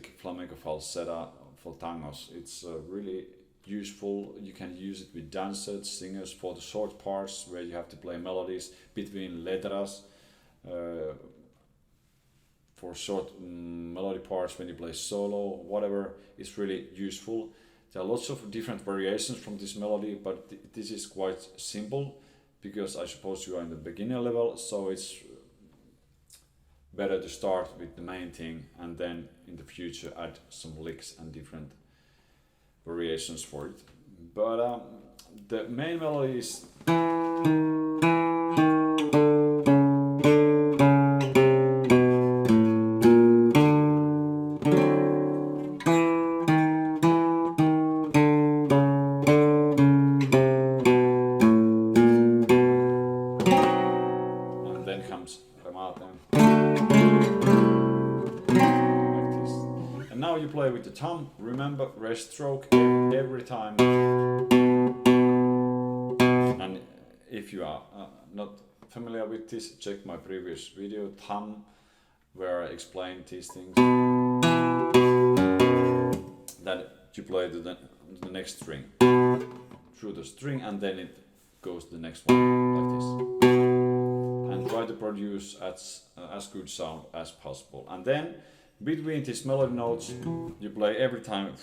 basic flamenco falseta for tangos. It's really useful. You can use it with dancers, singers for the short parts where you have to play melodies between letras. For short melody parts when you play solo, whatever, it's really useful. There are lots of different variations from this melody, but this is quite simple because I suppose you are in the beginner level, so it's better to start with the main thing and then in the future add some licks and different variations for it. But the main melody is with the thumb. Remember, rest stroke every time. And if you are not familiar with this, check my previous video, thumb, where I explained these things. That you play the next string through the string, and then it goes to the next one like this. And try to produce as good sound as possible. And then between these melody notes, you play every time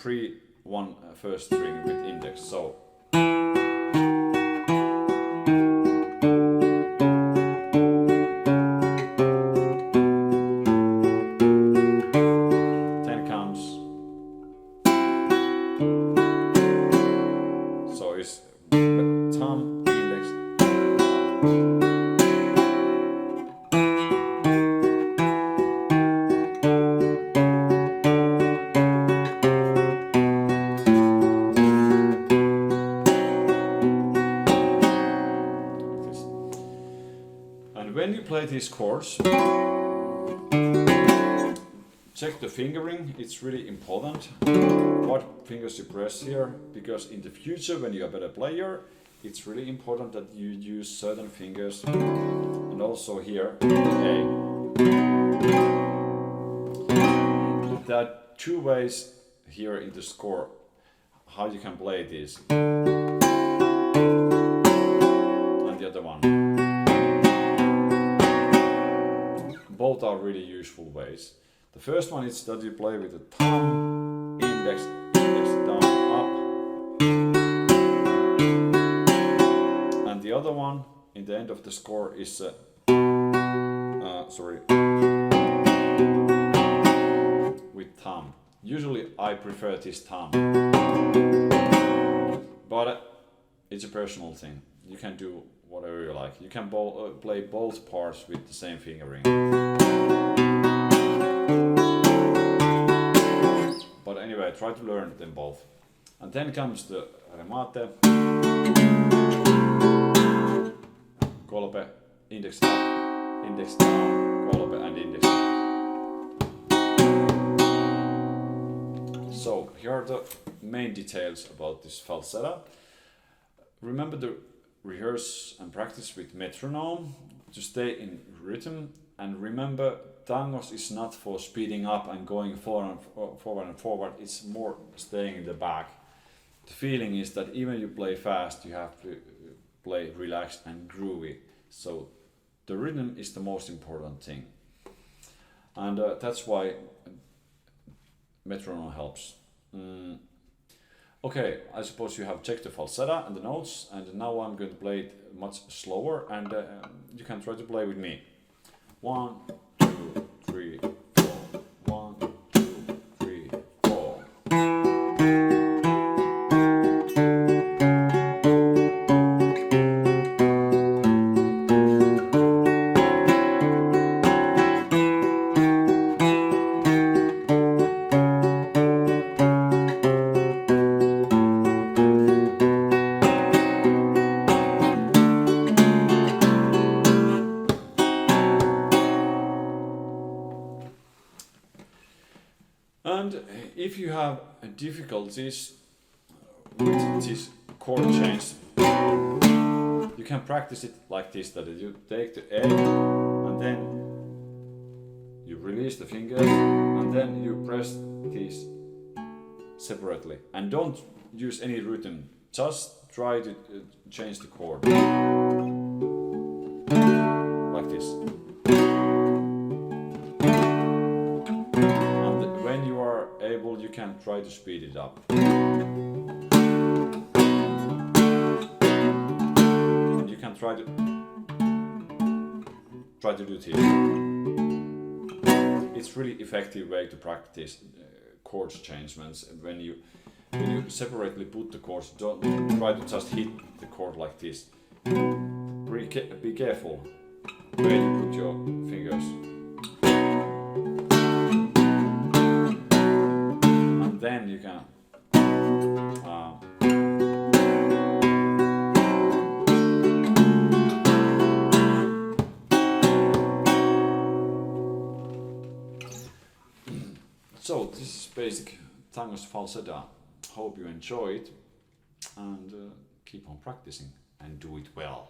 one first string with index. So then comes. So it's thumb, index. When you play these chords, check the fingering. It's really important what fingers you press here, because in the future when you're a better player, it's really important that you use certain fingers. And also here, A. There are two ways here in the score how you can play this. And the other one. Both are really useful ways. The first one is that you play with the thumb, index, down, up. And the other one, in the end of the score, is with thumb. Usually I prefer this thumb, but it's a personal thing. You can do whatever you like. You can play both parts with the same fingering. But anyway, try to learn them both. And then comes the remate, kolbe, index down, kolbe, and index down. So here are the main details about this falseta. Remember to rehearse and practice with metronome to stay in rhythm, and remember, tangos is not for speeding up and going forward and forward, it's more staying in the back. The feeling is that even you play fast, you have to play relaxed and groovy, so the rhythm is the most important thing. And that's why metronome helps. Okay, I suppose you have checked the falseta and the notes, and now I'm going to play it much slower, and you can try to play with me. 1, 2, 3, 4. 1, 2, 3, 4. And if you have difficulties with this chord change, you can practice it like this, that you take the A and then you release the fingers and then you press these separately, and don't use any rhythm, just try to change the chord like this. And when you are able, you can try to speed it up. And you can try to do this. It's really effective way to practice chord changements. When you separately put the chords, don't try to just hit the chord like this. Be careful where you put your fingers. And then you can so this is basic Tangos Falseta. Hope you enjoy it, and keep on practicing and do it well.